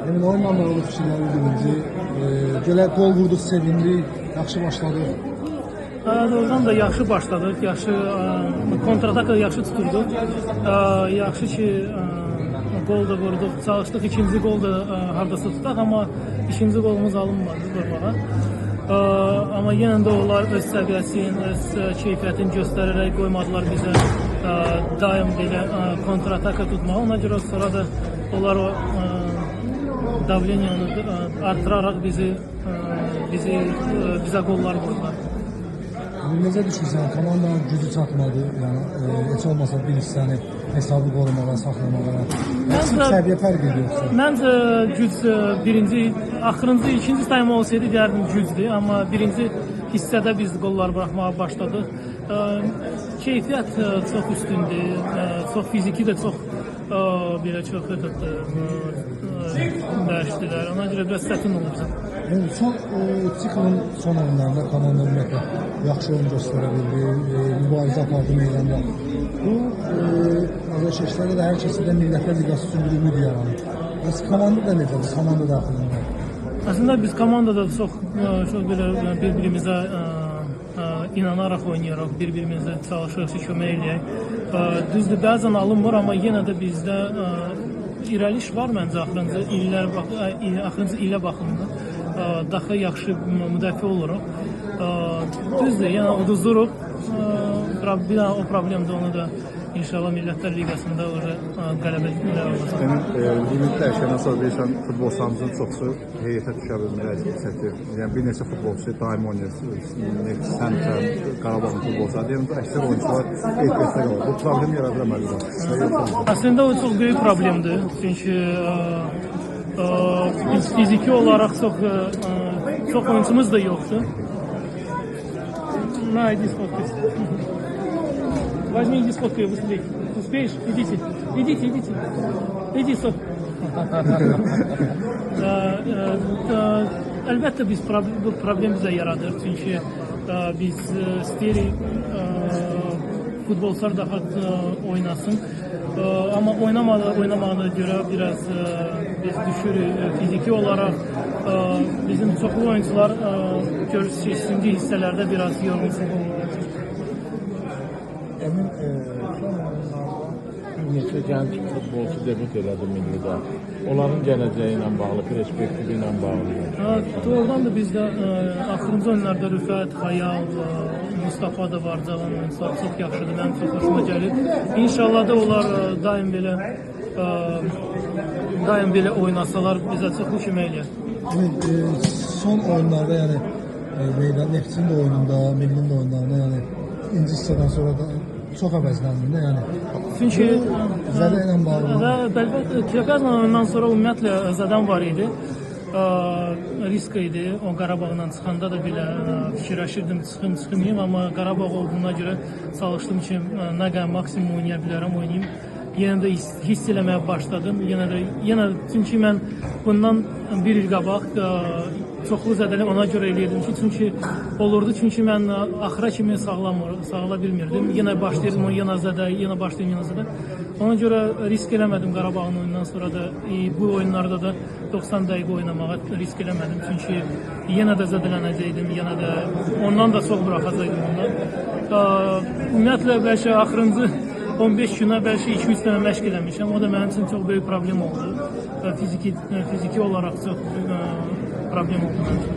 Emin oyunla bağlı fikirləri birinci. Gələk gol vurduq, sevindik, yaxşı başladıq. Doğrudan da yaxşı başladıq, yaxşı kontrataka yaxşı tuturduk. Yaxşı ki gol da vurduq, çalışdıq ikinci gol da hardasa tutaq, amma ikinci golumuz alınmadı durmağa. Amma yenə də onlar öz səviyyəsini, öz keyfiyyətini göstərərək qoymadılar bizə daim belə kontrataka tutmağa. Ona görə sonra da onlar o davleniyanı artıraraq bizə gollar vurdular. Necə düşünürsən, komandanın gücü çatmadı, yəni heç olmasa bir hissəni hesabı qorumağa, saxlamağa. Səviyyə fərq edirsə. Məncə güc birinci, axırıncı, ikinci sayma olsaydı deyərdim gücdür, amma birinci hissədə biz gollar buraxmağa başladıq. Keyfiyyət çox üstündür, çox fiziki də çox belə çox dəyişdilər. Ona görə biraz çətin oldu bizə. Son siklin son oyunlarında komanda ümumiyyətlə yaxşı oyun göstərə bildi, mübarizə apardı meydanda. Bu Azərkeşlərdə də hər kəsdə Millətlər Liqası üçün bir ümid yaranır. Bəs komanda da necədir, komanda daxilində? Aslında biz komandada çox belə bir-birimizə inanaraq oynayaraq, bir-birimizə çalışırıq ki, kömək eləyək. Düzdür, bəzən alınmır, amma yenə də bizdə irəliş var məncə axırıncı illə baxımında. Daha yaxşı müdafiə oluruq. Düzdür, yəni uduzduruq. Bir o problemdir, onu da inşallah Millətlər Liqasında qələbə olacaq. Limitdə əşkəndən sonra bilirsən, futbolçularımızın çoxsu heyətə düşə bilmir, çətir. Yəni bir neçə futbolçu daim oynayır, sən Qarabağın futbolçuları deyəm, əksər oyuncular ehtiyatlar olur. Bu problem yaradır əməlidir. Aslında o çox böyük problemdir. Çünki biz fiziki olarak çok oyuncumuz da yoktu. На, иди сфоткайся. Возьми, иди сфоткай, быстрее. Успеешь? Идите. Иди, стоп. Əlbəttə biz bu problem bizə yaradır. Çünki biz istəyirik futbolçular daha oynasın. Amma oynamağına görə biraz biz düşürük fiziki olarak. Bizim çoxlu oyuncular görürsünüz ki, ikinci hissələrdə biraz yorğunluq olur. Emin son oyunlarda neçə gənc futbolçu debüt elədi millidə. Onların gələcəyi ilə bağlı, perspektivi ilə bağlı. Doğrudan da bizdə axırıncı oyunlarda Rüfət, Xayal, Mustafa da var, cavan oyuncular çox yaxşıdır, mənim çox xoşuma gəlir. İnşallah da onlar daim belə oynasalar bizə çoxlu kömək eləyər. Son oyunlarda yəni Neftçinin də oyununda, Millinin də oyunlarında yəni inci hissədən sonra da çox əvəzləndi də yəni. Çünki Zədə ilə bağlı. Kepazla oyundan sonra ümumiyyətlə Zədən var idi. Risk idi. O Qarabağla çıxanda da belə fikirləşirdim, çıxmayayım, amma Qarabağ olduğuna görə çalışdım ki, nə qədər maksimum oynaya bilərəm, oynayayım. Yenə də hiss eləməyə başladım. Yenə çünki mən bundan bir il qabaq çoxlu zədəli ona görə eləyirdim ki, çünki olurdu, çünki mən axıra kimi sağla bilmirdim. Yenə başlayırdım, yenə zədə. Ona görə risk eləmədim Qarabağın oyundan sonra da, bu oyunlarda da 90 dəqiqə oynamağa risk eləmədim. Çünki yenə də zədələnəcəkdim, yenə də ondan da çox buraxacaqdım ondan. Ümumiyyətlə, bəlkə axırıncı 15 günə bəlkə 2-3 dənə məşq eləmişəm. O da mənim üçün çox böyük problem oldu. Fiziki olarak çox problem oldu mənim üçün.